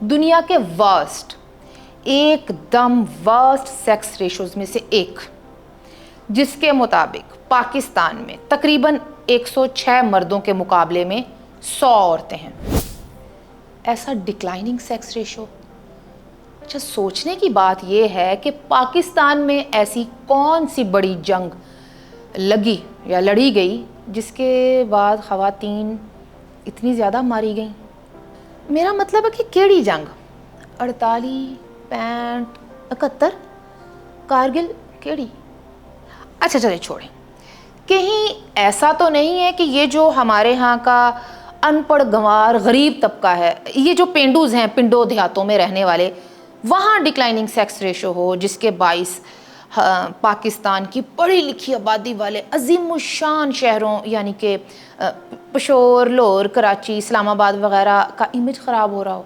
दुनिया के वर्स्ट, एकदम वर्स्ट सेक्स रेशोज़ में से एक, जिसके मुताबिक पाकिस्तान में तकरीबन 106 मर्दों के मुकाबले में 100 औरतें हैं। ऐसा डिक्लाइनिंग सेक्स रेशो। अच्छा, सोचने की बात यह है कि पाकिस्तान में ऐसी कौन सी बड़ी जंग लगी या लड़ी गई जिसके बाद ख़वातीन इतनी ज़्यादा मारी गई। मेरा मतलब है कि केड़ी जंग, 48, 65, 71, कारगिल, केड़ी? अच्छा चलिए छोड़ें। कहीं ऐसा तो नहीं है कि ये जो हमारे यहाँ का अनपढ़ गंवार गरीब तबका है, ये जो पेंडूज़ हैं, पिंडों देहातों में रहने वाले, वहाँ डिक्लाइनिंग सेक्स रेशो हो जिसके बाइस पाकिस्तान की पढ़ी लिखी आबादी वाले अजीमुशान शहरों यानी कि पेशोर, लाहौर, कराची, इस्लामाबाद वगैरह का इमेज ख़राब हो रहा हो।